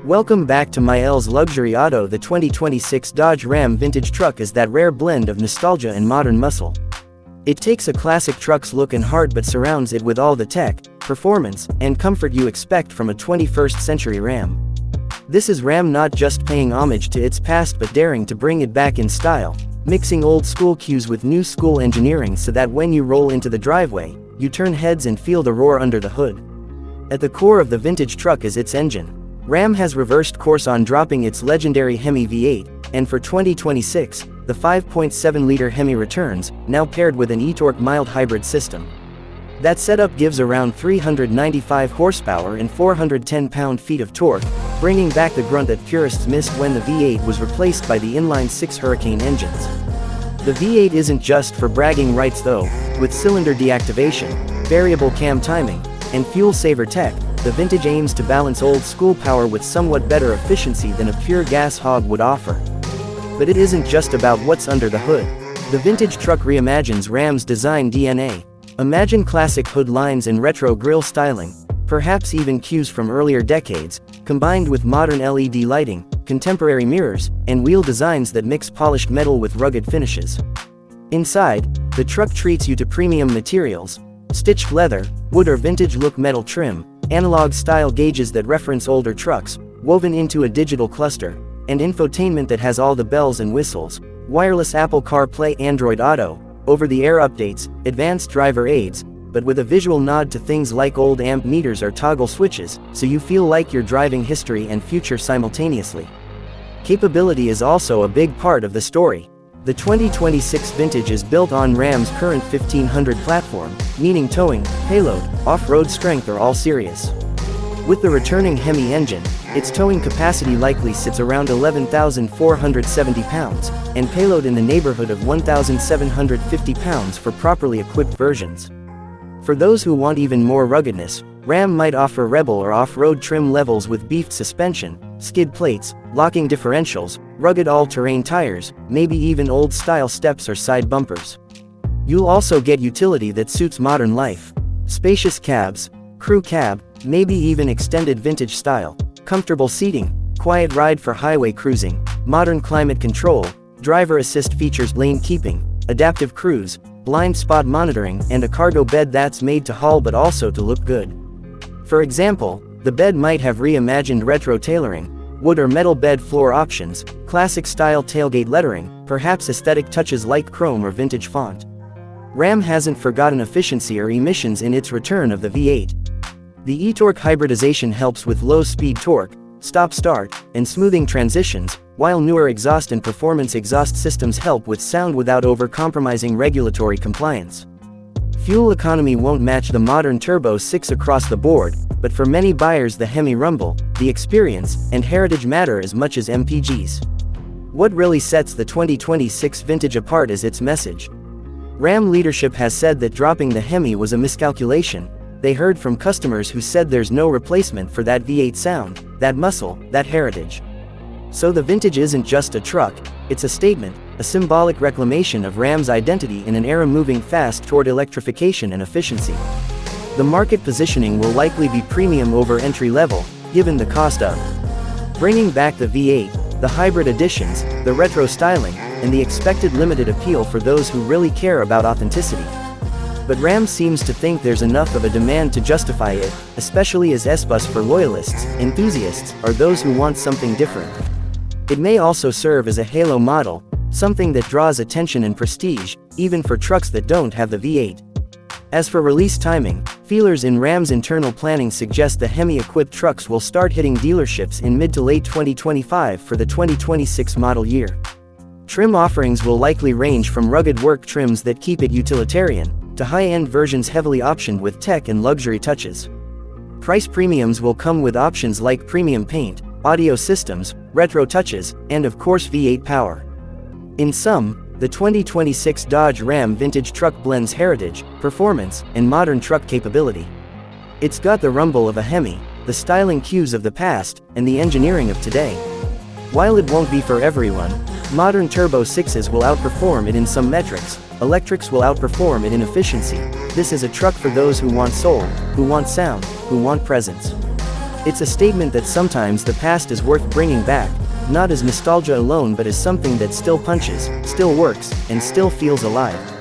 Welcome back to Mael's Luxury Auto. The 2026 Dodge Ram vintage truck is that rare blend of nostalgia and modern muscle. It takes a classic truck's look and heart but surrounds it with all the tech, performance, and comfort you expect from a 21st century Ram. This is Ram not just paying homage to its past but daring to bring it back in style, mixing old school cues with new school engineering so that when you roll into the driveway, you turn heads and feel the roar under the hood. At the core of the vintage truck is its engine. Ram has reversed course on dropping its legendary HEMI V8, and for 2026, the 5.7-liter HEMI returns, now paired with an e-torque mild hybrid system. That setup gives around 395 horsepower and 410 pound-feet of torque, bringing back the grunt that purists missed when the V8 was replaced by the inline-6 Hurricane engines. The V8 isn't just for bragging rights though. With cylinder deactivation, variable cam timing, and fuel-saver tech, the vintage aims to balance old-school power with somewhat better efficiency than a pure gas hog would offer. But it isn't just about what's under the hood. The vintage truck reimagines Ram's design DNA. Imagine classic hood lines and retro grille styling, perhaps even cues from earlier decades, combined with modern LED lighting, contemporary mirrors, and wheel designs that mix polished metal with rugged finishes. Inside, the truck treats you to premium materials, stitched leather, wood or vintage-look metal trim, analog-style gauges that reference older trucks, woven into a digital cluster, and infotainment that has all the bells and whistles, wireless Apple CarPlay, Android Auto, over-the-air updates, advanced driver aids, but with a visual nod to things like old amp meters or toggle switches, so you feel like you're driving history and future simultaneously. Capability is also a big part of the story. The 2026 vintage is built on Ram's current 1500 platform, meaning towing, payload, off-road strength are all serious. With the returning HEMI engine, its towing capacity likely sits around 11,470 pounds, and payload in the neighborhood of 1,750 pounds for properly equipped versions. For those who want even more ruggedness, Ram might offer Rebel or off-road trim levels with beefed suspension, skid plates, locking differentials, rugged all-terrain tires, maybe even old-style steps or side bumpers. You'll also get utility that suits modern life. Spacious cabs, crew cab, maybe even extended vintage style, comfortable seating, quiet ride for highway cruising, modern climate control, driver assist features, lane keeping, adaptive cruise, blind spot monitoring, and a cargo bed that's made to haul but also to look good. For example, the bed might have reimagined retro tailoring, wood or metal bed floor options, classic style tailgate lettering, perhaps aesthetic touches like chrome or vintage font. Ram hasn't forgotten efficiency or emissions in its return of the V8. The e-torque hybridization helps with low-speed torque, stop-start, and smoothing transitions, while newer exhaust and performance exhaust systems help with sound without over-compromising regulatory compliance. Fuel economy won't match the modern Turbo 6 across the board, but for many buyers the HEMI rumble, the experience, and heritage matter as much as MPGs. What really sets the 2026 vintage apart is its message. Ram leadership has said that dropping the HEMI was a miscalculation. They heard from customers who said there's no replacement for that V8 sound, that muscle, that heritage. So the vintage isn't just a truck, it's a statement, a symbolic reclamation of Ram's identity in an era moving fast toward electrification and efficiency. The market positioning will likely be premium over entry-level, given the cost of bringing back the V8, the hybrid additions, the retro styling, and the expected limited appeal for those who really care about authenticity. But Ram seems to think there's enough of a demand to justify it, especially as S-Bus for loyalists, enthusiasts, or those who want something different. It may also serve as a halo model, something that draws attention and prestige, even for trucks that don't have the V8. As for release timing, feelers in Ram's internal planning suggest the HEMI-equipped trucks will start hitting dealerships in mid to late 2025 for the 2026 model year. Trim offerings will likely range from rugged work trims that keep it utilitarian, to high-end versions heavily optioned with tech and luxury touches. Price premiums will come with options like premium paint, audio systems, retro touches, and of course V8 power. In sum, the 2026 Dodge Ram vintage truck blends heritage, performance, and modern truck capability. It's got the rumble of a HEMI, the styling cues of the past, and the engineering of today. While it won't be for everyone, modern Turbo 6s will outperform it in some metrics, electrics will outperform it in efficiency. This is a truck for those who want soul, who want sound, who want presence. It's a statement that sometimes the past is worth bringing back, not as nostalgia alone but as something that still punches, still works, and still feels alive.